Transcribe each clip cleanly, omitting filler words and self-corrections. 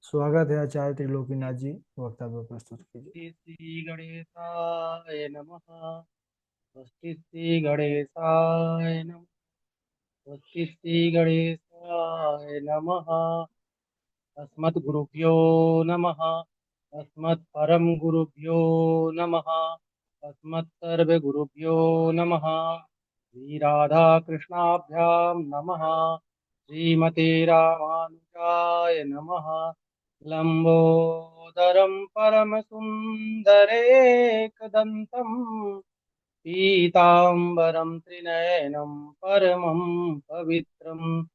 स्वागत है आचार्य त्रिलोकीनाथ जी। वक्तव्य प्रस्तुत कीजिए। श्री गणेशाय नमः। स्वस्ति श्री गणेशाय नमः। स्वस्ति श्री गणेशाय नमः। अस्मद्गुरुभ्यो नमः। अस्मत्परम गुरुभ्यो नमः। अस्मत्सर्वगुरुभ्यो नमः। श्रीराधा कृष्णाभ्यां नमः। श्रीमते रामानुजाय नमः। लंबोदरं परमसुन्दरेकदन्तम् पीताम्बरं त्रिनयनं परमं पवित्रम्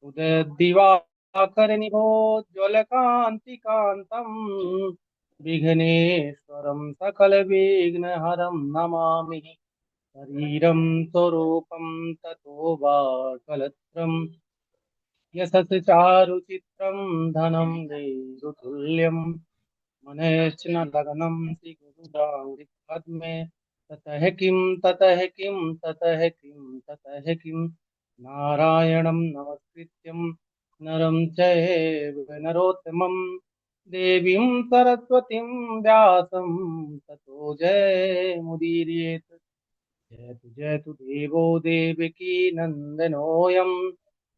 उदयद्दिवाकरनिभोज्ज्वलकान्तिकान्तम् विघ्नेश्वरं सकलविघ्नहरं नमामि। शरीरं स्वरूपं ततो वाकलत्रम् यशस् चारुचित्रं धनं देरुतुल्यं मनश्च न लग्नं श्रीगुरुदाङ्घ्रिपद्मे ततः किं नारायणं नमस्कृत्यं नरं चैव नरोत्तमं देवीं सरस्वतीं व्यासं ततो जयमुदीरयेत्। जयतु देवो देवकी नन्दनोऽयं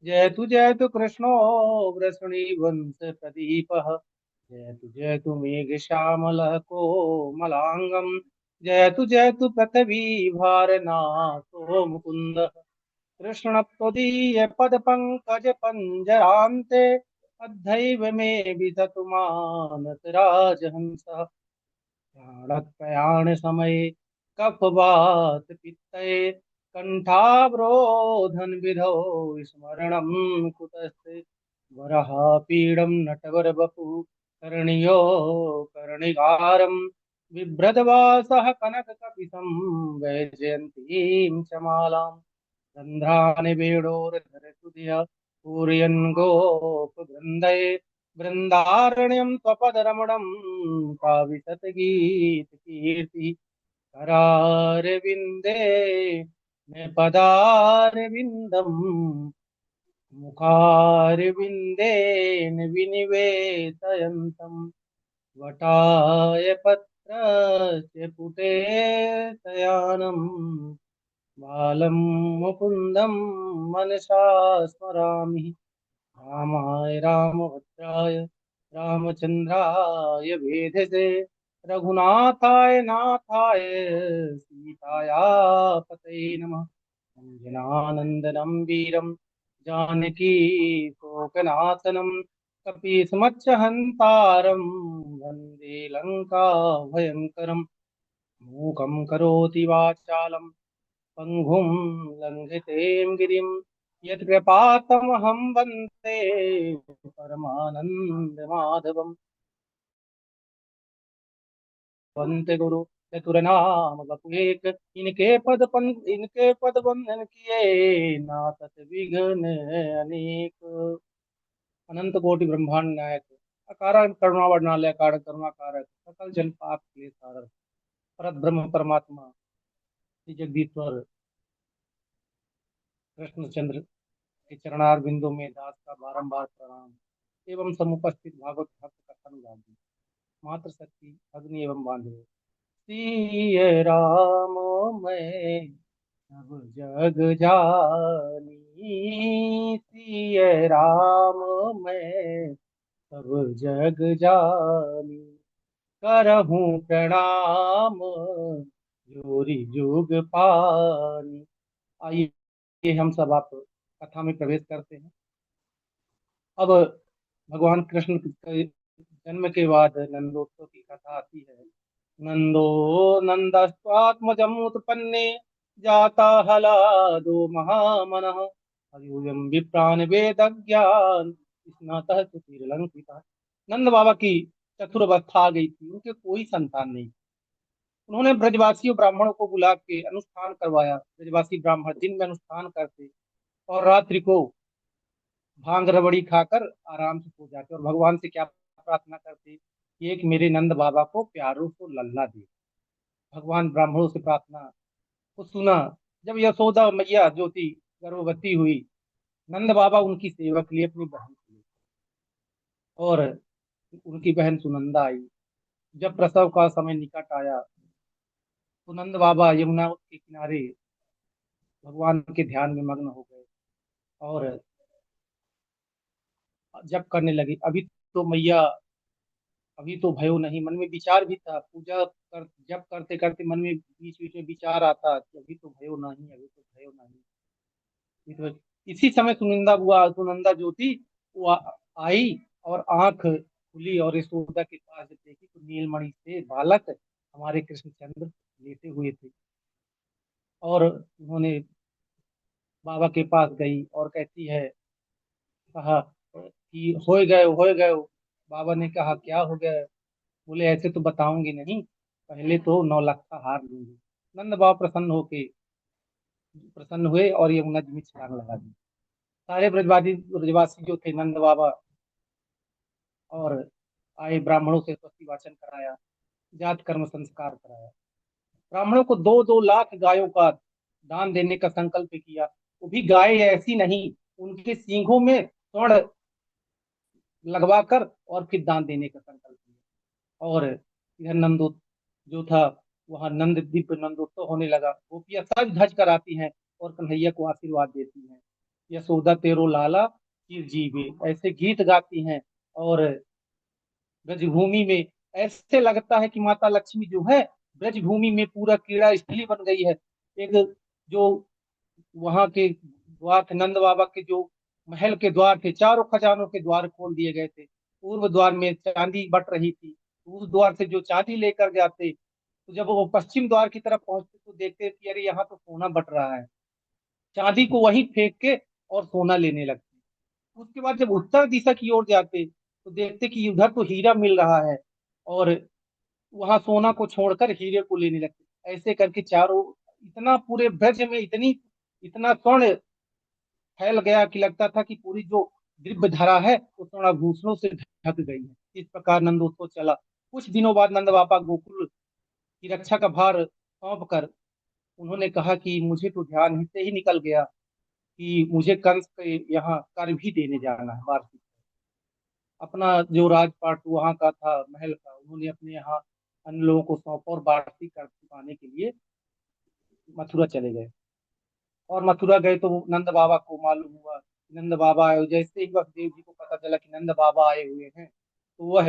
जयतु कृष्णो वृषणीवंश प्रदीपः। जयतु मेघश्यामलः कोमलाङ्गं जयतु पृथ्वी भारनाथो मुकुन्दः। कृष्णत्वदीयपदपङ्कजपञ्जरान्ते अद्धैव मे विधतु मानस राजहंसः। प्रयाणसमये कफवात पित्तये कण्ठावरोधन विधौ स्मरणं कुतस्ते। वरः पीडं नटवरवपुः कर्णियो कर्णिकारं बिभ्रद्वासः कनककपिशं वैजयन्तीं च मालाम्। रन्ध्राणि वेणोरधरसुधिया पूरयन् गोपवृन्दये बृन्दारण्यं त्वपदरमणं पाविशत गीतकीर्ति करारविन्दे पदारविन्दम् मुखारविन्देन विनिवेशयन्तम् वटाय पत्रस्य पुटे शयानम् बालं मुकुन्दं मनसा स्मरामि। रामाय रामभद्राय रामचन्द्राय वेधसे रघुनाथाय नाथाय सीताया पतये नमः। अञ्जनानन्दनं वीरं जानकी शोकनाशनं कपीसमच्च वन्दे लङ्का भयङ्करम्। मूकं करोति वाचालं पङ्गुं लङ्घितें गिरिं यत्कृपातमहं वन्दे परमानन्दमाधवम्। वन्दे गुरु चतुरनाम बपुएक इनके पद बंधन किए नासत विघ्न अनेक। अनंत कोटि ब्रह्मांड नायक अकारण करुणा वर्णालय कारण करुणा कारक सकल जन पाप के सारक परत ब्रह्म परमात्मा श्री जगदीश्वर कृष्णचंद्र के चरणार बिंदु में दास का बारंबार प्रणाम एवं समुपस्थित भागवत भक्त कथानुभागी मात्र शक्ति अग्नि एवं बांधव सिय राम मैं सब जग जानी सिय राम मैं सब जग जानी करहूँ प्रणाम जोरी जुग पानी। आइए हम सब आप कथा में प्रवेश करते हैं। अब भगवान कृष्ण के जन्म के बाद नंदोत्सव की कथा आती है। नंदो नंदस्त्वात्मजमुत्पन्ने जाता हलादो महामनः अयूयं विप्रान् वेदज्ञान स्नातः सुधीरलंकृतः। नंद बाबा की चतुर अवस्था आ गई थी, उनके कोई संतान नहीं। उन्होंने ब्रजवासियों ब्राह्मणों को बुला के अनुष्ठान करवाया। ब्रजवासी ब्राह्मण दिन में अनुष्ठान करते और रात्रि को भांग रबड़ी खाकर आराम से सो जाते और भगवान से क्या प्रार्थना करते कि एक मेरे नंद बाबा को प्यारों को लल्ला दे। भगवान ब्राह्मणों से प्रार्थना को सुना। जब यशोदा मैया जो थी गर्भवती हुई, नंद बाबा उनकी सेवा के लिए अपनी बहन के लिए और उनकी बहन सुनंदा आई। जब प्रसव का समय निकट आया तो नंद बाबा यमुना के किनारे भगवान के ध्यान में मग्न हो गए और जप करने लगे। तो मैया अभी तो भयो नहीं, मन में विचार भी था। पूजा कर जप करते करते मन में बीच बीच में विचार आता कि अभी तो भयो नहीं, अभी तो भयो नहीं। इसी समय सुनंदा जो थी वो आई और आंख खुली और यशोदा के पास जब देखी तो नीलमणि से बालक हमारे कृष्णचंद्र लेटे हुए थे। और उन्होंने बाबा के पास गई और कहती है, कहा कि हो गए। बाबा ने कहा क्या हो गया? बोले ऐसे तो बताऊंगी नहीं, पहले तो 9 लाख का हार लूंगी। नंद बाबा प्रसन्न हुए और यमुना जी में छलांग लगा दी। सारे ब्रजवासी जो थे नंद बाबा और आए, ब्राह्मणों से स्वस्ति वाचन कराया, जात कर्म संस्कार कराया। ब्राह्मणों को 2-2 लाख गायों का दान देने का संकल्प किया। वो भी गाय ऐसी नहीं, उनके सींगों में स्वर्ण लगवा कर और फिर दान देने का संकल्प किया। और इधर नंदो जो था, वहां नंद दीप नंदोत्सव होने लगा। गोपियां सज धज कर आती हैं और कन्हैया को आशीर्वाद देती हैं। यशोदा तेरो लाला चिर जीवे, ऐसे गीत गाती हैं। और ब्रजभूमि में ऐसे लगता है कि माता लक्ष्मी जो है ब्रजभूमि में पूरा क्रीड़ा स्थली बन गई है। एक जो वहां के द्वार थे, नंद बाबा के जो महल के द्वार थे, चारों खजानों के द्वार खोल दिए गए थे। पूर्व द्वार में चांदी बट रही थी, उस द्वार से जो चांदी लेकर जाते, तो जब वो पश्चिम द्वार की तरफ पहुंचते तो देखते कि अरे यहाँ तो सोना बट रहा है। चांदी को वहीं फेंक के और सोना लेने लगते। उसके बाद जब उत्तर दिशा की ओर जाते तो देखते कि उधर तो हीरा मिल रहा है और वहां सोना को छोड़कर हीरे को लेने लगते। ऐसे करके चारों, इतना पूरे ब्रज में इतना स्वर्ण फैल गया कि लगता था कि पूरी जो दिव्य धरा है वो स्वर्ण आभूषणों से ढक गई है। इस प्रकार नंदोत्सव चला। कुछ दिनों बाद नंद बाबा गोकुल की रक्षा का भार सौंप कर उन्होंने कहा कि मुझे तो ध्यान ही से ही निकल गया कि मुझे कंस के यहाँ कर भी देने जाना है वार्षिक। अपना जो राजपाट वहाँ का था, महल का, उन्होंने अपने यहाँ अन्य लोगों को सौंपा और वार्षिक कर चुकाने के लिए मथुरा चले गए। और मथुरा गए तो नंद बाबा को मालूम हुआ कि नंद बाबा आए। जैसे ही वसुदेव जी को पता चला कि नंद बाबा आए हुए हैं तो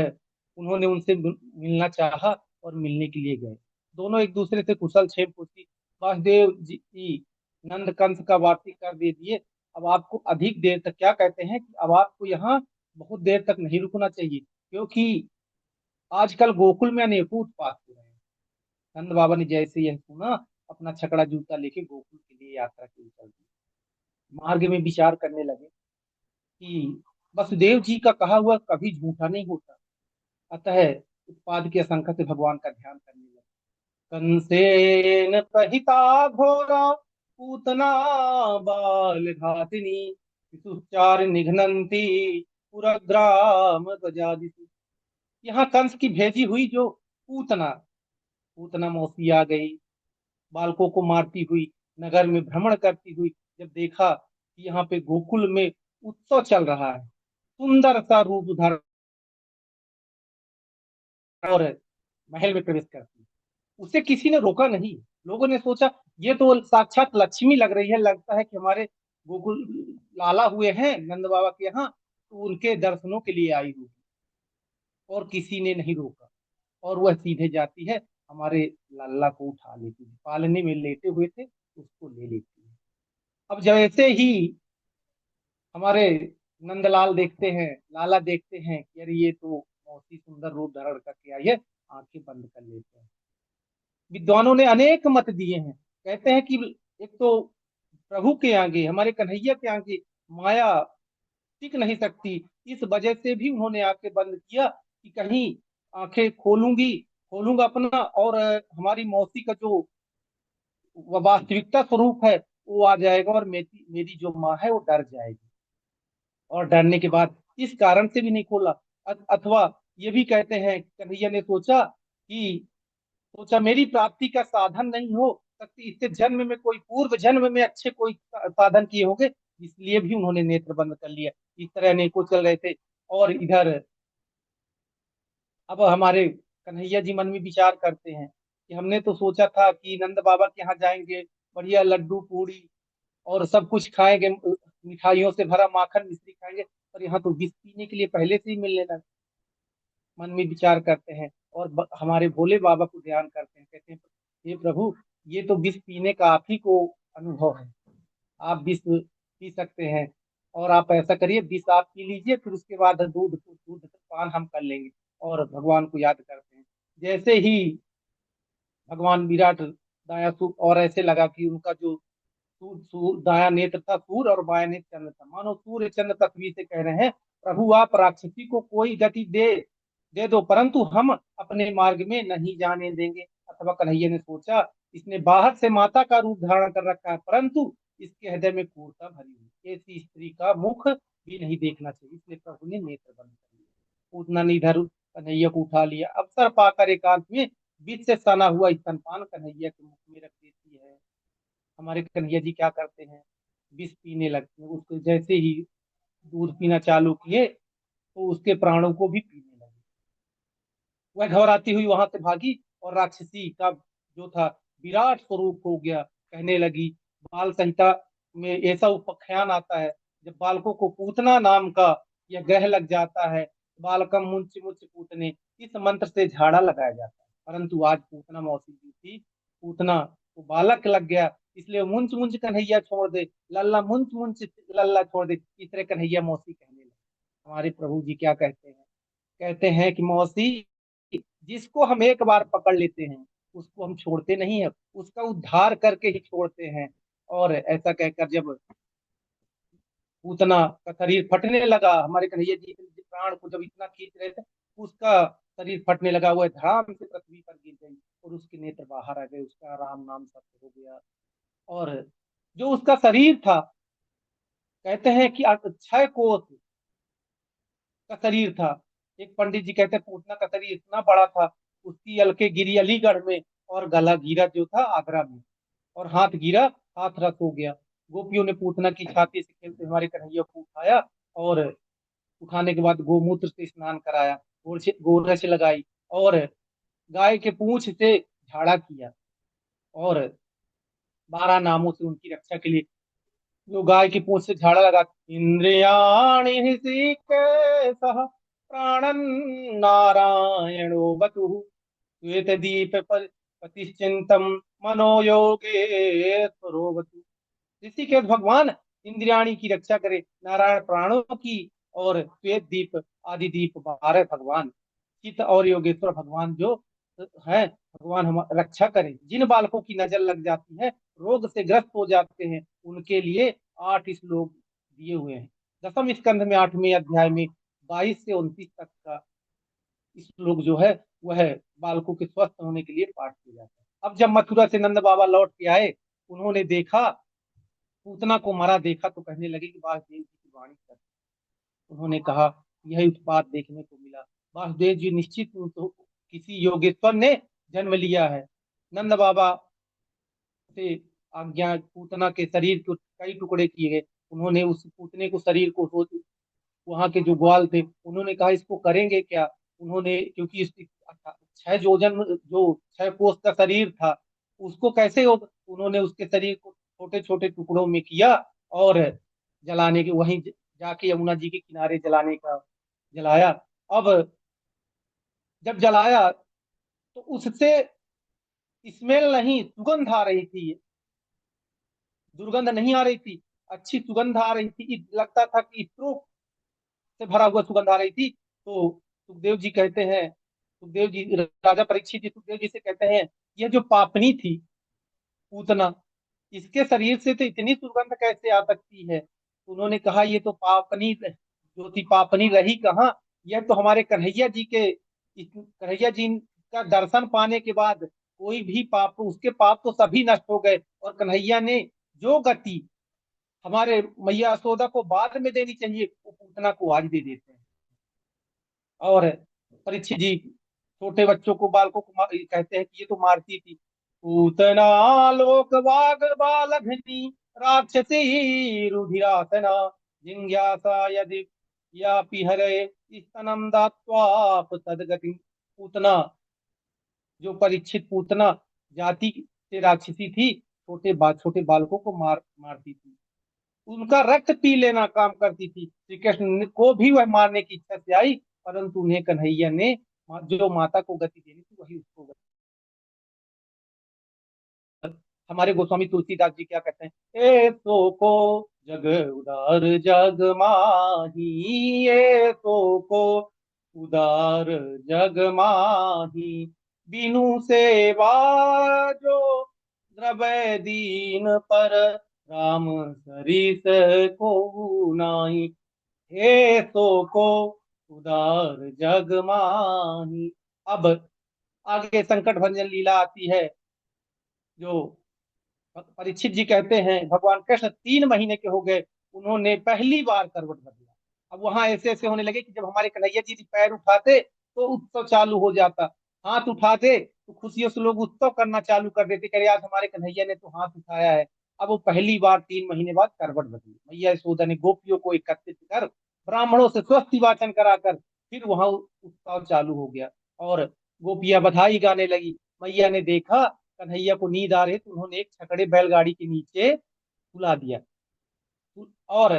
उन्होंने उनसे मिलना चाहा और मिलने के लिए गए। दोनों एक दूसरे से कुशल क्षेम पूछी। वासुदेव जी नंद कंस का वार्षिक कर दे दिए, अब आपको अधिक देर तक, क्या कहते हैं कि अब आपको यहाँ बहुत देर तक नहीं रुकना चाहिए, क्योंकि आजकल गोकुल में अनेकों उत्पात हो रहे हैं। नंद बाबा ने जैसे यह सुना, अपना छकड़ा जूता लेके गोकुल के लिए यात्रा की चल दी। मार्ग में विचार करने लगे कि वसुदेव जी का कहा हुआ कभी झूठा नहीं होता। अतः उत्पाद की आशंका से भगवान का ध्यान करने लगे। कंसेन प्रहिता घोरा पूतना बाल घातिनी सुचार निघ्नन्ति पुरग्राम ध्वजादिषु। यहाँ कंस की भेजी हुई जो पूतना पूतना मौसी आ गई, बालकों को मारती हुई, नगर में भ्रमण करती हुई। जब देखा कि यहाँ पे गोकुल में उत्सव चल रहा है, सुंदर सा रूप धारण और महल में प्रवेश करती है, उसे किसी ने रोका नहीं। लोगों ने सोचा ये तो साक्षात लक्ष्मी लग रही है, लगता है कि हमारे गोकुल लाला हुए हैं नंद बाबा के यहाँ, तो उनके दर्शनों के लिए आई हुई। और किसी ने नहीं रोका और वह सीधे जाती है, हमारे लल्ला को उठा लेती है, पालने में लेटे हुए थे उसको ले लेती है। अब जैसे ही हमारे नंदलाल देखते हैं, लाला देखते हैं कि अरे ये तो बहुत ही सुंदर रूप धारण करके आई है, आंखें बंद कर लेते हैं। विद्वानों ने अनेक मत दिए हैं। कहते हैं कि एक तो प्रभु के आगे, हमारे कन्हैया के आगे माया टिक नहीं सकती, इस वजह से भी उन्होंने आंखें बंद किया कि कहीं आंखें खोलूंगा अपना और हमारी मौसी का जो वास्तविकता स्वरूप है वो आ जाएगा और मेरी मेरी जो माँ है वो डर जाएगी। और डरने के बाद इस कारण से भी नहीं खोला। अथवा ये भी कहते हैं कन्हैया ने सोचा मेरी प्राप्ति का साधन नहीं हो सकती, इससे जन्म में कोई पूर्व जन्म में अच्छे कोई साधन किए होंगे, इसलिए भी उन्होंने नेत्र बंद कर लिया। इस तरह अनेकों चल रहे थे। और इधर अब हमारे कन्हैया जी मन में विचार करते हैं कि हमने तो सोचा था कि नंद बाबा के यहाँ जाएंगे, बढ़िया लड्डू पूड़ी और सब कुछ खाएंगे, मिठाइयों से भरा माखन मिश्री खाएंगे, पर यहाँ तो विष पीने के लिए पहले से ही मिलने लगा। मन में विचार करते हैं और हमारे भोले बाबा को ध्यान करते हैं, कहते हैं हे प्रभु, ये तो विष पीने का आप ही को अनुभव है, आप विष पी सकते हैं, और आप ऐसा करिए विष आप पी लीजिए, फिर उसके बाद दूध दूध पान हम कर लेंगे। और भगवान को याद करते हैं। जैसे ही भगवान विराट दाया सूर, और ऐसे लगा कि उनका जो दाया नेत्र था सूर्य और बाया नेत्र चंद्र था, मानो सूर्य चंद्र पृथ्वी से कह रहे हैं प्रभु आप राक्षसी को कोई गति दे दे दो, परंतु हम अपने मार्ग में नहीं जाने देंगे। अथवा कन्हैया ने सोचा इसने बाहर से माता का रूप धारण कर रखा है, परंतु इसके हृदय में क्रूरता भरी हुई, ऐसी स्त्री का मुख भी नहीं देखना चाहिए, इसलिए प्रभु ने नेत्र बंद कर लिया। पूतना ने इधर कन्हैया को उठा लिया, अवसर पाकर एकांत में बीच से सना हुआ स्तनपान कन्हैया के मुख में रख देती है। हमारे कन्हैया जी क्या करते हैं, विष पीने लगते हैं। उसको जैसे ही दूध पीना चालू किए तो उसके प्राणों को भी पीने लगे। वह घबराती हुई वहां से भागी और राक्षसी का जो था विराट स्वरूप हो गया। कहने लगी, बाल संहिता में ऐसा उपाख्यान आता है, जब बालकों को पूतना नाम का यह ग्रह लग जाता है, बालकम मुंच मुंच पूतने, इस मंत्र से झाड़ा लगाया जाता है। परंतु आज पूतना मौसी जी थी, पूतना को बालक लग गया, इसलिए मुंच मुंच कन्हैया छोड़ दे, लल्ला मुंच मुंच लल्ला छोड़ दे, इस तरह कन्हैया मौसी कहने लगे। हमारे प्रभु जी क्या कहते हैं, कहते हैं कि मौसी, जिसको हम एक बार पकड़ लेते हैं उसको हम छोड़ते नहीं है, उसका उद्धार करके ही छोड़ते हैं। और ऐसा कहकर जब पूतना का शरीर फटने लगा, हमारे कन्हैया जी के प्राण को जब इतना खींच रहे थे, उसका शरीर फटने लगा, वह धड़ाम से पृथ्वी पर गिर गई और उसके नेत्र बाहर आ गए, उसका राम नाम सत्य हो गया। और जो उसका शरीर था, कहते हैं कि 6 कोस का शरीर था। एक पंडित जी कहते हैं पूतना का शरीर इतना बड़ा था, उसकी अलके गिरी अलीगढ़ में, और गला गिरा जो था आगरा में, और हाथ गिरा, हाथ रस हो गया। गोपियों ने पूतना की छाती से खेलते हमारे कन्हैया को उठाया, और उठाने के बाद गोमूत्र से स्नान कराया, गोरस लगाई, और गाय के पूंछ से झाड़ा किया, और 12 नामों से उनकी रक्षा के लिए जो गाय की पूंछ से झाड़ा लगा, इंद्रियाणि ऋषिकेशः प्राणन् नारायणो बतुः श्वेत दीप प्रतिश्चिंतम मनोयोगे स्वरोवतु। ऋषिकेश भगवान इंद्रियाणी की रक्षा करे, नारायण प्राणों की, और श्वेत दीप आदि दीप 12 भगवान, चित और योगेश्वर भगवान जो है, भगवान हम रक्षा करें। जिन बालकों की नजर लग जाती है, रोग से ग्रस्त हो जाते हैं, उनके लिए 8 श्लोक दिए हुए हैं। दसम स्कंध में 8वें अध्याय में 22 से 29 तक का श्लोक जो है वह बालकों के स्वस्थ होने के लिए पाठ किया जाता है। अब जब मथुरा से नंद बाबा लौट के आए, उन्होंने देखा, पूतना को मरा देखा, तो कहने लगे कि वासुदेव जी की वाणी कर। उन्होंने कहा यही उत्पात देखने को मिला, वासुदेव जी निश्चित तो किसी योगेश्वर ने जन्म लिया है। नंद बाबा से आज्ञा, पूतना के शरीर को कई टुकड़े किए गए। उन्होंने उस पूतने को शरीर को वहां के जो ग्वाल थे, उन्होंने कहा इसको करेंगे क्या। उन्होंने, क्योंकि इस 6 जोजन जो 6 कोस का शरीर था, उसको कैसे हो, उन्होंने उसके शरीर को छोटे छोटे टुकड़ों में किया, और जलाने के वहीं जाके यमुना जी के किनारे जलाने का जलाया। अब जब जलाया तो उससे स्मेल नहीं, सुगंध आ रही थी, दुर्गंध नहीं आ रही थी, अच्छी सुगंध आ रही थी, लगता था कि इत्रो से भरा हुआ सुगंध आ रही थी। तो सुखदेव जी कहते हैं, सुखदेव जी, राजा परीक्षित जी सुखदेव जी से कहते हैं, यह जो पापनी थी पूतना, इसके शरीर से तो इतनी दुर्गंध कैसे आ सकती है। उन्होंने कहा ये तो पापनी जो थी, पापनी रही कहाँ, यह तो हमारे कन्हैया जी के, कन्हैया जी का दर्शन पाने के बाद कोई भी पाप, उसके पाप तो सभी नष्ट हो गए, और कन्हैया ने जो गति हमारे मैया यशोदा को बाद में देनी चाहिए, वो पूतना को आज दे देते हैं। और परीक्षित जी छोटे बच्चों को, बालकों को कहते हैं कि ये तो मारती थी। पूतना लोक बाग बालघनी राक्षसी रुधिरासना जिज्ञासा यदि या पिहरे स्तनम दात्वा तदगति। पूतना, जो परीक्षित पूतना जाति से राक्षसी थी, छोटे बालकों को मारती थी, उनका रक्त पी लेना काम करती थी। श्री कृष्ण को भी वह मारने की इच्छा से आई, परंतु उन्हें कन्हैया ने जो माता को गति देनी थी वही उसको गति। हमारे गोस्वामी तुलसीदास जी क्या कहते हैं, ए सो को जग उदार जग माही, ए सो को उदार जग माही, बिनु सेवा जो द्रवै दीन पर, राम सरिस को नाई, हे सो को उदार जग माही। अब आगे संकट भंजन लीला आती है, जो परीक्षित जी कहते हैं भगवान कृष्ण 3 महीने के हो गए, उन्होंने पहली बार करवट बदला। अब वहां ऐसे ऐसे होने लगे कि जब हमारे कन्हैया जी पैर उठाते तो उत्सव चालू हो जाता, हाथ उठाते तो खुशियों से लोग उत्सव करना चालू कर देते, कह आज हमारे कन्हैया ने तो हाथ उठाया है। अब वो पहली बार 3 महीने बाद करवट बदली। मैया यशोदा ने गोपियों को एकत्रित कर ब्राह्मणों से स्वस्ति वाचन कराकर फिर वहां उत्सव चालू हो गया, और गोपियां बधाई गाने लगी। मैया ने देखा कन्हैया को नींद आ रही, तो उन्होंने एक छकड़े बैलगाड़ी के नीचे सुला दिया। और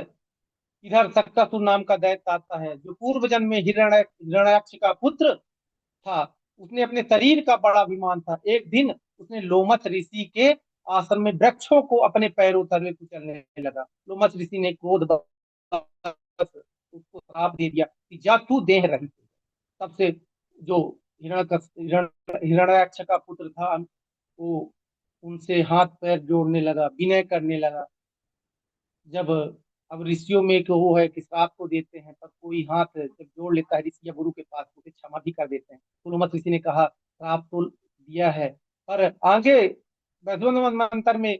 इधर सक्कासुर नाम का दैत्य आता है, जो पूर्व जन्म में हिरण्याक्ष का पुत्र था। उसने अपने शरीर का बड़ा अभिमान था। एक दिन उसने लोमस ऋषि के आश्रम में वृक्षों को अपने पैरों तले कुचलने लगा। लोमस ऋषि ने क्रोध उसको श्राप दे दिया कि जा तू देह रहित। तब से जो हिरण्याक्ष का पुत्र था, वो उनसे हाथ पैर जोड़ने लगा, विनय करने लगा। जब अब ऋषियों में एक वो है कि श्राप को देते हैं, पर कोई हाथ जब जोड़ लेता है ऋषि या गुरु के पास, तो उसे क्षमा भी कर देते हैं। तुलमत ऋषि ने कहा श्राप तो दिया है, पर आगे वैष्णव मंत्र में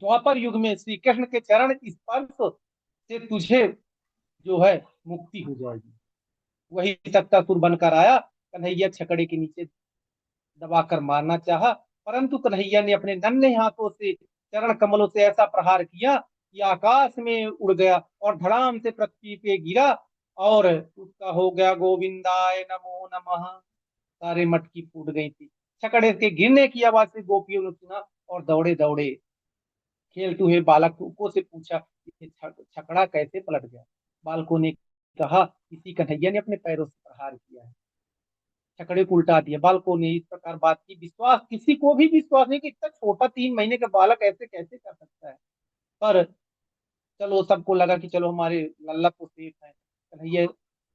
द्वापर युग में श्री कृष्ण के चरण स्पर्श से तुझे जो है मुक्ति हो जाएगी। वही सत्तासुर बनकर आया, कन्हैया छकड़े के नीचे दबाकर मारना चाहा, परंतु कन्हैया ने अपने नन्हे हाथों से चरण कमलों से ऐसा प्रहार किया कि आकाश में उड़ गया और धड़ाम से पृथ्वी पे गिरा, और उसका हो गया गोविंदाय नमो नमः। सारे मटकी फूट गई थी। छकड़े के गिरने की आवाज से गोपियों ने सुना और दौड़े दौड़े खेलते हुए बालक को से पूछा कि छकड़ा कैसे पलट गया। बालकों ने कहा किसी कन्हैया ने अपने पैरों से प्रहार किया है, छकड़े को उल्टा दिया। बालकों ने इस प्रकार बात की, विश्वास किसी को भी विश्वास नहीं कि इतना छोटा 3 महीने का बालक ऐसे कैसे कर सकता है। पर चलो सबको लगा कि चलो हमारे लल्ला तो सेफ है कन्हैया।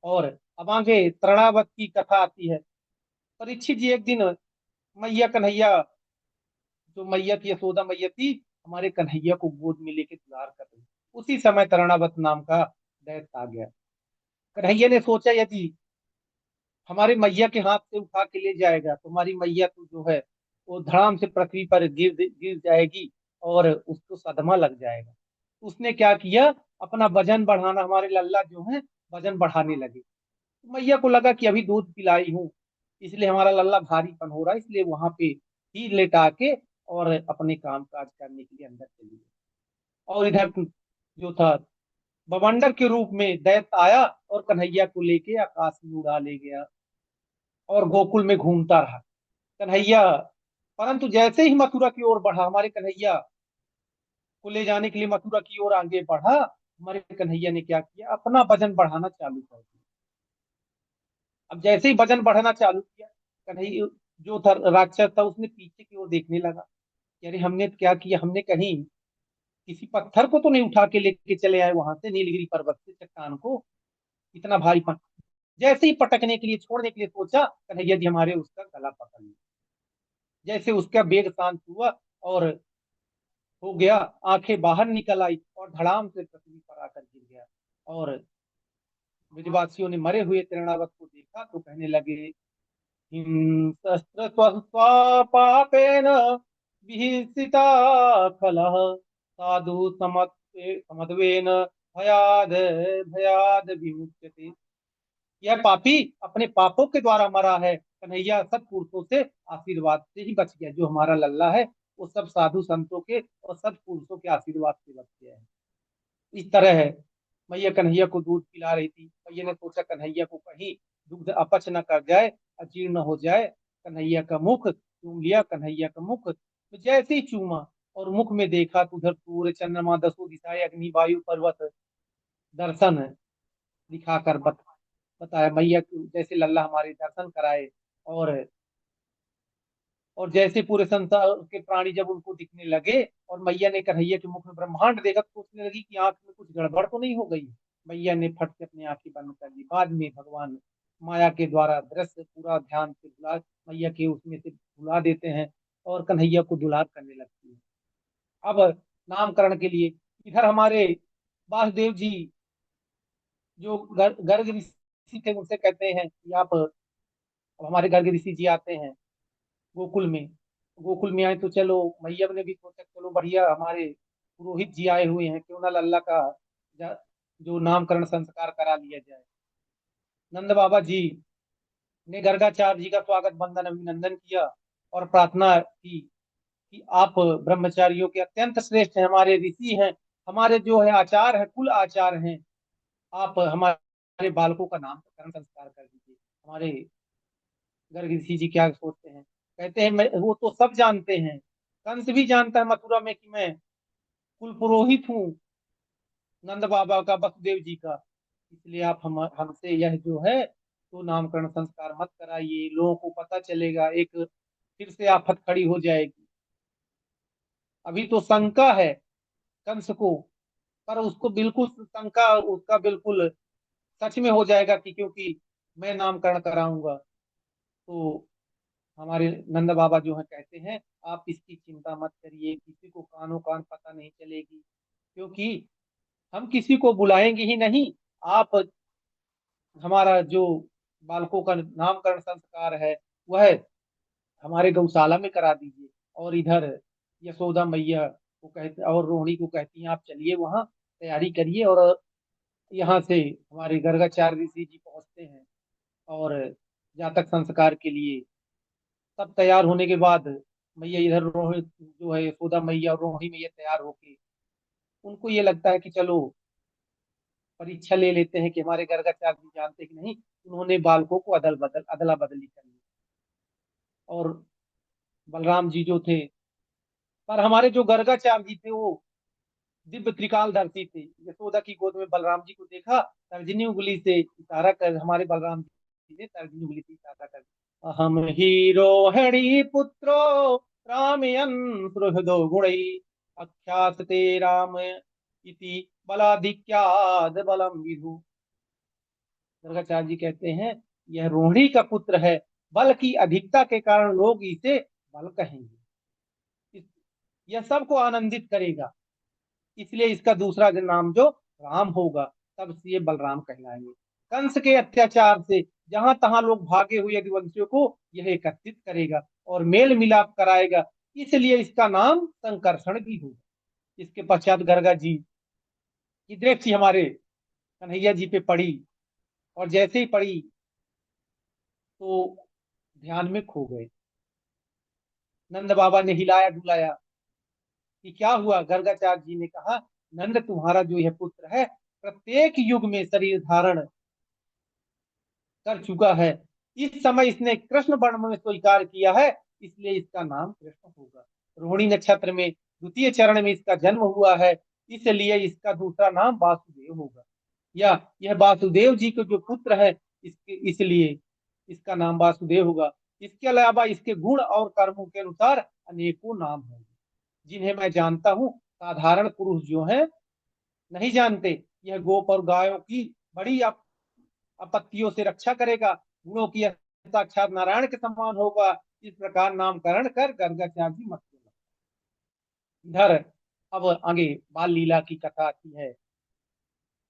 और अब आगे तृणावत की कथा आती है। परीक्षित जी एक दिन मैया कन्हैया, जो मैया थी यशोदा मैया थी, हमारे कन्हैया को गोद में लेके दुलार कर रही। उसी समय तृणावत नाम का दैत्य आ गया। कन्हैया ने सोचा यदि हमारे मैया के हाथ से उठा के ले जाएगा तो हमारी मैया तो जो है वो धड़ाम से पृथ्वी पर गिर जाएगी और उसको सदमा लग जाएगा। उसने क्या किया, अपना वजन बढ़ाना, हमारे लल्ला जो है वजन बढ़ाने लगे। तो मैया को लगा कि अभी दूध पिलाई हूँ, इसलिए हमारा लल्ला भारीपन हो रहा है, इसलिए वहां पे ही लेटा के और अपने काम काज करने के लिए अंदर चली गई। और इधर जो था बवंडर के रूप में दैत्य आया और कन्हैया को लेके आकाश में उड़ा ले गया और गोकुल में घूमता रहा कन्हैया। परंतु जैसे ही मथुरा की ओर बढ़ा, हमारे कन्हैया को ले जाने के लिए मथुरा की ओर आगे बढ़ा, हमारे कन्हैया ने क्या किया, अपना वजन बढ़ाना चालू कर दिया। अब जैसे ही वजन बढ़ाना चालू किया, कन्हैया जो था राक्षस था, उसने पीछे की ओर देखने लगा कि अरे हमने क्या किया, हमने कहीं किसी पत्थर को तो नहीं उठा के लेके चले आए वहां से नीलगिरी पर्वत से चट्टान को, इतना भारीपन। जैसे ही पटकने के लिए छोड़ने के लिए सोचा, कन्हैया जी हमारे उसका गला पकड़ लिया। जैसे उसका वेग शांत हुआ और हो गया, आंखें बाहर निकल आई और धड़ाम से पृथ्वी पर आकर गिर गया। और ब्रजवासियों ने मरे हुए तृणावत को देखा तो कहने लगे, हिम शस्त्र पापेन विहिंसिता खलः, साधु समत्वेन भयाद भयाद विमुच्यते। यह पापी अपने पापों के द्वारा मरा है, कन्हैया सत्पुरुषों से आशीर्वाद से ही बच गया। जो हमारा लल्ला है वो सब साधु संतों के और सत्पुरुषों के आशीर्वाद से बच गया है। इस तरह है। मैया कन्हैया को दूध पिला रही थी। मैया ने सोचा कन्हैया को कहीं दुग्ध अपच न कर जाए, अजीर्ण हो जाए। कन्हैया का मुख चूम लिया, कन्हैया का मुख तो जैसे ही चूमा और मुख में देखा तो उधर सूर्य चंद्रमा दसों दिशाएं अग्नि वायु पर्वत दर्शन दिखाकर बताया मैया जैसे लल्ला हमारे दर्शन कराए। और जैसे पूरे संसार के प्राणी जब उनको दिखने लगे और मैया ने कन्हैया के मुख में ब्रह्मांड देखा तो सोचने लगी कि आंख में कुछ गड़बड़ तो नहीं हो गई। मैया ने फट से अपनी आंखें बंद कर ली। बाद में भगवान माया के द्वारा दृश्य पूरा ध्यान से भुला, मैया के उसमें से भुला देते हैं और कन्हैया को दुलार करने लगती है। अब नामकरण के लिए इधर हमारे वासुदेव जी जो गर्ग ऋषि थे उनसे कहते हैं कि आप, अब हमारे गर्ग ऋषि जी आते हैं गोकुल में। गोकुल में आए तो चलो मैया ने भी सोचा चलो बढ़िया हमारे पुरोहित जी आए हुए हैं, क्यों ना लल्ला का जो नामकरण संस्कार करा लिया जाए। नंद बाबा जी ने गर्गाचार्य जी का स्वागत बंदन अभिनंदन किया और प्रार्थना की कि आप ब्रह्मचारियों के अत्यंत श्रेष्ठ हैं, हमारे ऋषि हैं, हमारे जो है आचार है, कुल आचार हैं। आप हमारे बालकों का नामकरण संस्कार कर दीजिए। हमारे गर्ग ऋषि जी क्या सोचते हैं, कहते हैं मैं वो तो सब जानते हैं, कंस भी जानता है मथुरा में कि मैं कुल पुरोहित हूँ नंद बाबा का, वसुदेव जी का। इसलिए आप हमसे यह जो है तो नामकरण संस्कार मत कराइए, लोगों को पता चलेगा, एक फिर से आफत खड़ी हो जाएगी। अभी तो शंका है कंस को, पर उसको बिल्कुल शंका उसका बिल्कुल सच में हो जाएगा कि क्योंकि मैं नामकरण कराऊंगा। तो हमारे नंद बाबा जो है कहते हैं आप इसकी चिंता मत करिए, किसी को कानो कान पता नहीं चलेगी, क्योंकि हम किसी को बुलाएंगे ही नहीं। आप हमारा जो बालकों का नामकरण संस्कार है वह हमारे गौशाला में करा दीजिए। और इधर यशोदा मैया को कहते और रोहिणी को कहती हैं आप चलिए वहाँ तैयारी करिए। और यहाँ से हमारे गर्गाचार्य ऋषि जी पहुंचते हैं और जातक संस्कार के लिए सब तैयार होने के बाद मैया इधर रोहित जो है यशोदा मैया और रोहिणी मैया तैयार होके उनको ये लगता है कि चलो परीक्षा ले लेते हैं कि हमारे गर्गाचार्य जी जानते हैं कि नहीं। उन्होंने बालकों को अदला बदली कर ली। और बलराम जी जो थे, पर हमारे जो गर्गाचार्य जी थे वो दिव्य त्रिकालदर्शी थे। यशोदा की गोद में बलराम जी को देखा, तर्जनी उंगली से इशारा कर हमारे बलराम जी ने तर्जनी उंगली से इशारा कर अहम हीरो हणि पुत्रो रामयन सुहृदो गुणै आख्यास्ते राम इति बलाधिक्याद बलम विदु। गर्गाचार्य जी कहते हैं यह रोहिणी का पुत्र है, बल की अधिकता के कारण लोग इसे बल कहेंगे। यह सबको आनंदित करेगा, इसलिए इसका दूसरा नाम जो राम होगा तब से ये बलराम कहलाएंगे। कंस के अत्याचार से जहां तहां लोग भागे हुए यदुवंशियों को यह एकत्रित करेगा और मेल मिलाप कराएगा, इसलिए इसका नाम संकर्षण भी होगा। इसके पश्चात गर्गा जी की दृष्टि हमारे कन्हैया जी पे पड़ी और जैसे ही पड़ी तो ध्यान में खो गए। नंद बाबा ने हिलाया डुलाया कि क्या हुआ। गर्गाचार्य जी ने कहा नंद तुम्हारा जो यह पुत्र है प्रत्येक युग में शरीर धारण कर चुका है, इस समय इसने कृष्ण वर्ण में स्वीकार किया है, इसलिए इसका नाम कृष्ण होगा। रोहिणी नक्षत्र में द्वितीय चरण में इसका जन्म हुआ है, इसलिए इसका दूसरा नाम वासुदेव होगा। यह वासुदेव जी के जो पुत्र है इसके इसलिए इसका नाम वासुदेव होगा। इसके अलावा इसके गुण और कर्मों के अनुसार अनेकों नाम होंगे जिन्हें मैं जानता हूँ, साधारण पुरुष जो है नहीं जानते। यह गोप और गायों की बड़ी आपत्तियों से रक्षा करेगा, गुणों की साक्षात नारायण के समान होगा। इस प्रकार नामकरण कर गर्गाचार्य जी मत बोला। इधर अब आगे बाल लीला की कथा आती है।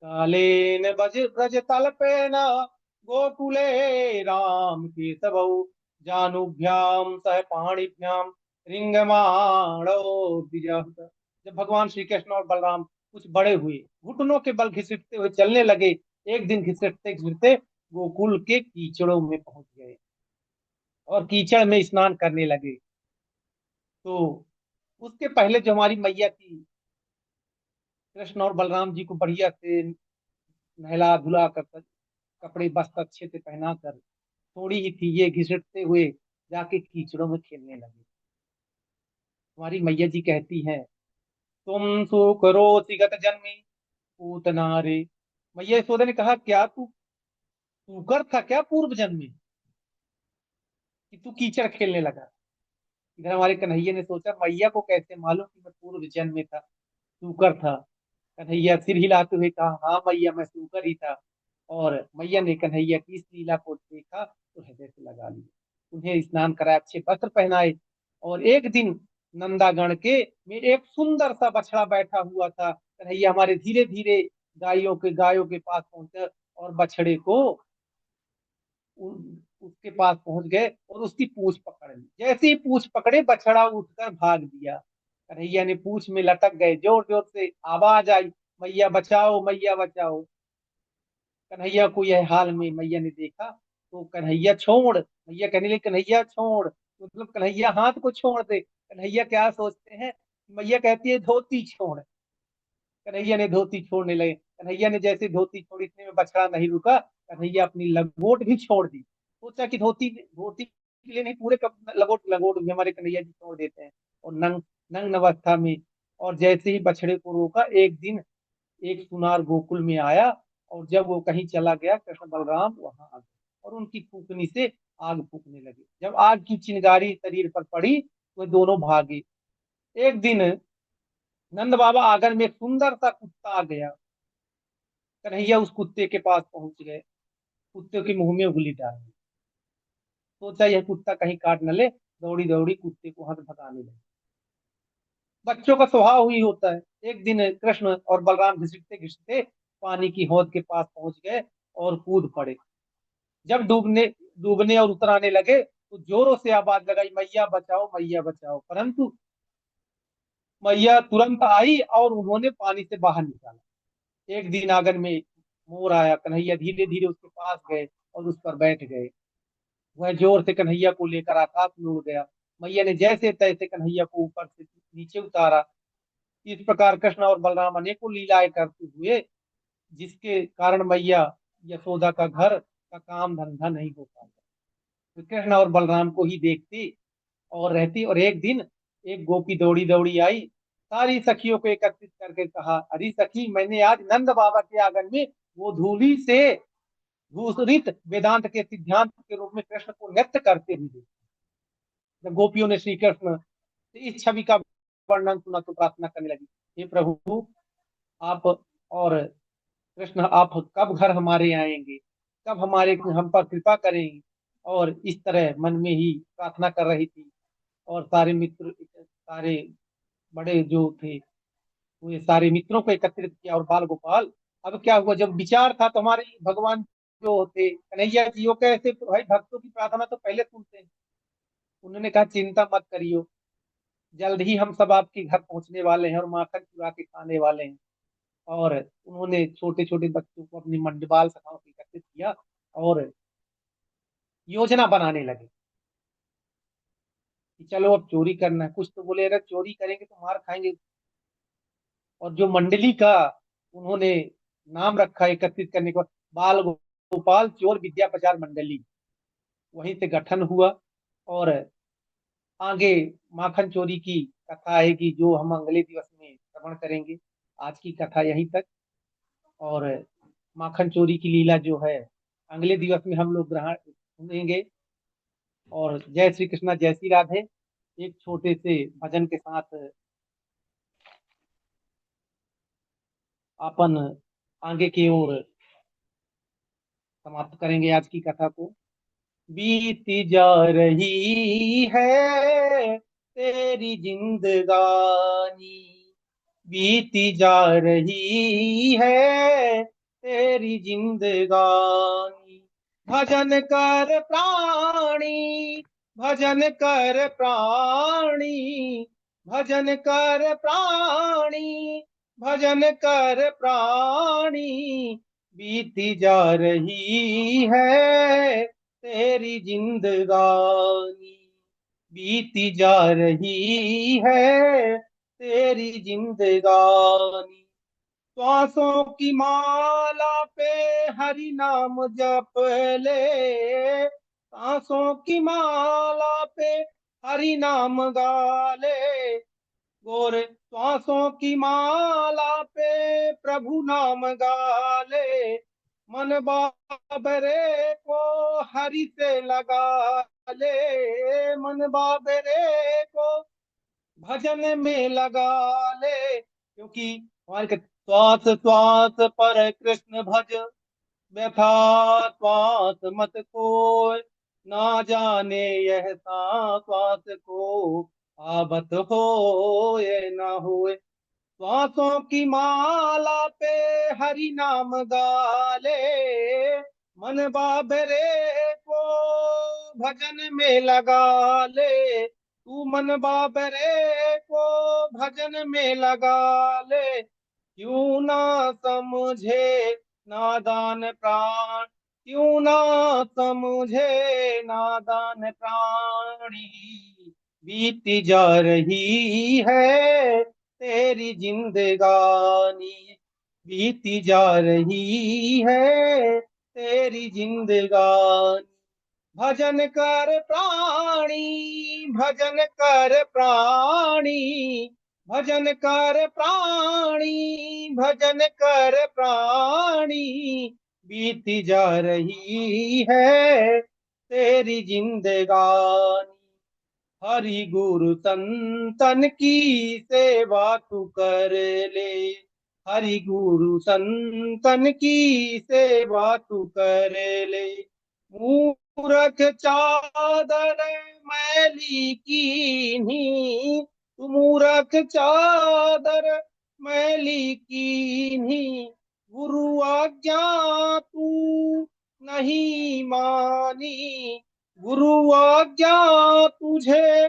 कालेन बज ब्रज तलपेन गोकुले राम केशवौ जानुभ्याम सह पाणिभ्याम रिंगमाणो द्विजः। जब भगवान श्री कृष्ण और बलराम कुछ बड़े हुए, घुटनों के बल घिसटते हुए चलने लगे, एक दिन घिसटते घिसटते गोकुल के कीचड़ों में पहुंच गए और कीचड़ में स्नान करने लगे। तो उसके पहले जो हमारी मैया थी कृष्ण और बलराम जी को बढ़िया से नहला धुला कर, कपड़े वस्त्र अच्छे से पहना कर थोड़ी ही थी, ये घिसटते हुए जाके कीचड़ों में खेलने लगे। हमारी मैया जी कहती हैं, तुम सुख रोचि गत जन्मी पूतना रे। मैया यशोदा ने कहा, क्या तू सूकर था क्या पूर्व जन्म में, कि तू कीचड़ खेलने लगा। इधर हमारे कन्हैया ने सोचा, मैया को कैसे मालूम कि मैं पूर्व जन्म में था, सूकर था। कन्हैया सिर हिलाते हुए कहा, हाँ मैया, मैं सूकर ही था। और मैया ने कन्हैया की इस लीला को देखा तो हृदय से लगा लिया। उन्हें स्नान कराया, अच्छे वस्त्र पहनाए। और एक दिन नंदागण के में एक सुंदर सा बछड़ा बैठा हुआ था। कन्हैया हमारे धीरे धीरे गायों के पास पहुंचे और बछड़े को उसके पास पहुंच गए और उसकी पूंछ पकड़ ली। जैसे ही पूंछ पकड़े, बछड़ा उठकर भाग दिया। कन्हैया ने पूंछ में लटक गए, जोर जोर से आवाज आई, मैया बचाओ, मैया बचाओ। कन्हैया को यह हाल में मैया ने देखा तो कन्हैया छोड़, मैया कहने लगी, कन्हैया छोड़, मतलब कन्हैया हाथ को छोड़ दे। कन्हैया क्या सोचते हैं, मैया कहती है धोती छोड़। कन्हैया ने धोती छोड़ने लगे। कन्हैया ने जैसे धोती छोड़ी, इतने में बछड़ा नहीं रुका। कन्हैया अपनी लंगोट भी छोड़ दी। सोचा कि धोती धोती के लिए नहीं, पूरे लंगोट लंगोट भी हमारे कन्हैया जी छोड़ देते हैं। और नंग नग्न अवस्था में, और जैसे ही बछड़े को रोका, एक दिन एक सुनार गोकुल में आया। और जब वो कहीं चला गया, कृष्ण बलराम वहां आ गए और उनकी फूकनी से आग फूकने लगे। जब आग की चिंगारी शरीर पर पड़ी, तो दोनों भागे। एक दिन नंद बाबा आंगन में एक सुंदर सा कुत्ता आ गया। कन्हैया उस कुत्ते के पास पहुंच गए, कुत्ते के मुंह में उंगली डाल दी। सोचा यह कुत्ता कहीं काट न ले, दौड़ी दौड़ी कुत्ते को हाथ भगाने लगे। बच्चों का स्वभाव ही होता है। एक दिन कृष्ण और बलराम घिसटते घिसटते पानी की हौद के पास पहुंच गए और कूद पड़े। जब डूबने डूबने और उतराने लगे तो जोरों से आवाज लगाई, मैया बचाओ, मैया बचाओ। परंतु मैया तुरंत आई और उन्होंने पानी से बाहर निकाला। एक दिन आंगन में मोर आया। कन्हैया धीरे धीरे उसके पास गए और उस पर बैठ गए। वह जोर से कन्हैया को लेकर आकाश में उड़ गया। मैया ने जैसे तैसे कन्हैया को ऊपर से नीचे उतारा। इस प्रकार कृष्ण और बलराम अनेकों लीलाएं करते हुए, जिसके कारण मैया यशोदा का घर का काम धंधा नहीं हो पाता। तो कृष्ण और बलराम को ही देखती और रहती। और एक दिन एक गोपी दौड़ी दौड़ी आई, सारी सखियों को एकत्रित करके कहा, अरे सखी, मैंने आज नंद बाबा के आंगन में वो धूली से भूषित वेदांत के सिद्धांत के रूप में कृष्ण को नृत्य करते हुए देखा। जब गोपियों ने श्री कृष्ण से इस छवि का वर्णन सुना तो प्रार्थना करने लगी, हे प्रभु, आप और कृष्ण, आप कब घर हमारे आएंगे, कब हमारे हम पर कृपा करेंगे। और इस तरह मन में ही प्रार्थना कर रही थी। और सारे मित्र, सारे बड़े जो थे, वो ये सारे मित्रों को एकत्रित किया। और बाल गोपाल, अब क्या हुआ, जब विचार था तो हमारे भगवान जो थे कन्हैया जी, वो कैसे, भाई भक्तों की प्रार्थना तो पहले सुनते हैं। उन्होंने कहा, चिंता मत करियो, जल्द ही हम सब आपके घर पहुंचने वाले हैं और माखन चुरा के खाने वाले हैं। और उन्होंने छोटे छोटे बच्चों को अपनी मंडबाल सखाओं से एकत्रित किया और योजना बनाने लगे कि चलो अब चोरी करना है। कुछ तो बोले, अगर चोरी करेंगे तो मार खाएंगे। और जो मंडली का उन्होंने नाम रखा एकत्रित करने को, बाल गोपाल चोर विद्या प्रचार मंडली, वहीं से गठन हुआ। और आगे माखन चोरी की कथा आएगी, जो हम अगले दिवस में श्रवण करेंगे। आज की कथा यहीं तक। और माखन चोरी की लीला जो है, अगले दिवस में हम लोग ग्रहण सुनेंगे। और जय श्री कृष्णा, जय श्री राधे। एक छोटे से भजन के साथ अपन आगे की ओर समाप्त करेंगे आज की कथा को। बीती जा रही है तेरी जिंदगानी, बीती जा रही है तेरी जिंदगानी। भजन कर प्राणी, भजन कर प्राणी, भजन कर प्राणी, भजन कर प्राणी। बीती जा रही है तेरी जिंदगानी, बीती जा रही है तेरी जिंदगानी। श्वासों की माला पे हरि नाम जप ले, सांसों की माला पे हरि नाम गाले, गोरे श्वासों की माला पे प्रभु नाम गाले, मन बाबरे को हरि से लगा ले, मन बाबरे को भजन में लगा ले, क्योंकि हमारे श्वास श्वास पर कृष्ण भज, व्यथा श्वास मत कोय, ना जाने यह श्वास को आबत हो ये ना होए। श्वासों की माला पे हरि नाम गाले, मन बाबरे को भजन में लगा ले, तू मन बाबरे को भजन में लगा ले, क्यों ना समझे नादान प्राण, क्यों ना समझे नादान प्राणी, बीती जा रही है तेरी जिंदगानी, बीती जा रही है तेरी जिंदगानी। भजन कर प्राणी, भजन कर प्राणी, भजन कर प्राणी, भजन कर प्राणी, बीती जा रही है तेरी जिंदगानी। हरि गुरु संतन की सेवा तू कर ले, हरि गुरु संतन की सेवा तू कर ले, मूरख चादर मैली कीन्ही, तू मूरख चादर मैली कीन्ही, गुरु आज्ञा तू नहीं मानी, गुरु आज्ञा तुझे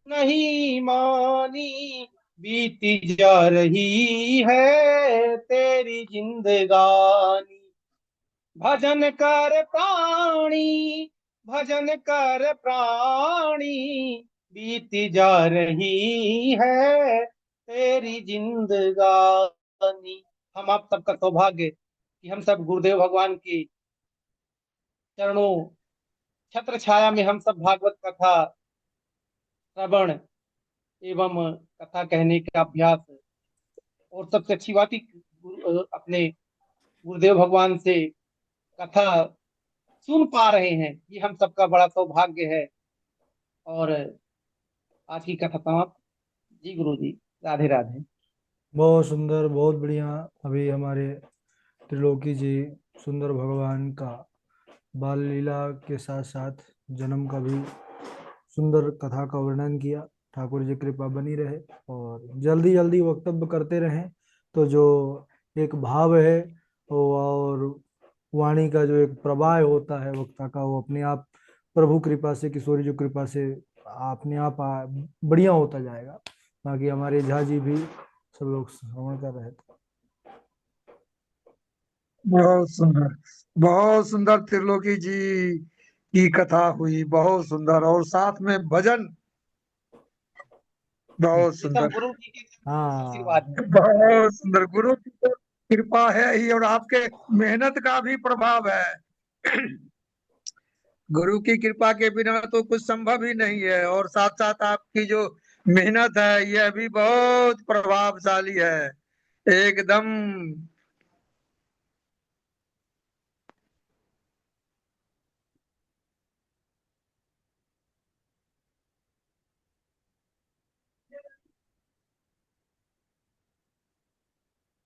नहीं मानी, बीती जा रही है तेरी जिंदगानी। भजन कर प्राणी, भजन कर प्राणी, बीती जा रही है तेरी जिंदगानी। हम आप सबका सौभाग्य कि हम सब गुरुदेव भगवान की चरणों छत्र छाया में हम सब भागवत कथा श्रवण एवं कथा कहने का अभ्यास, और सबसे अच्छी बात ही अपने गुरुदेव भगवान से कथा सुन पा रहे हैं, ये हम सबका बड़ा सौभाग्य है। और आज की कथा समाप्त। जी गुरु जी, राधे राधे। बहुत सुंदर, बहुत बढ़िया। अभी हमारे त्रिलोकी जी सुंदर भगवान का बाल लीला के साथ साथ जन्म का भी सुंदर कथा का वर्णन किया। ठाकुर जी कृपा बनी रहे और जल्दी जल्दी वक्तव्य करते रहें, तो जो एक भाव है वो और वाणी का जो एक प्रवाह होता है वक्ता का, वो अपने आप प्रभु कृपा से, किशोरी जी कृपा से अपने आप बढ़िया होता जाएगा। बाकी हमारे झा जी भी सब लोग श्रवण कर रहे थे। बहुत सुंदर, बहुत सुंदर त्रिलोकी जी की कथा हुई, बहुत सुंदर, और साथ में भजन बहुत ये सब सुंदर, गुरु जी के हाँ, आशीर्वाद है। बहुत सुंदर। गुरु की तो कृपा है ही, और आपके मेहनत का भी प्रभाव है। गुरु की कृपा के बिना तो कुछ संभव ही नहीं है, और साथ साथ आपकी जो मेहनत है यह भी बहुत प्रभावशाली है, एकदम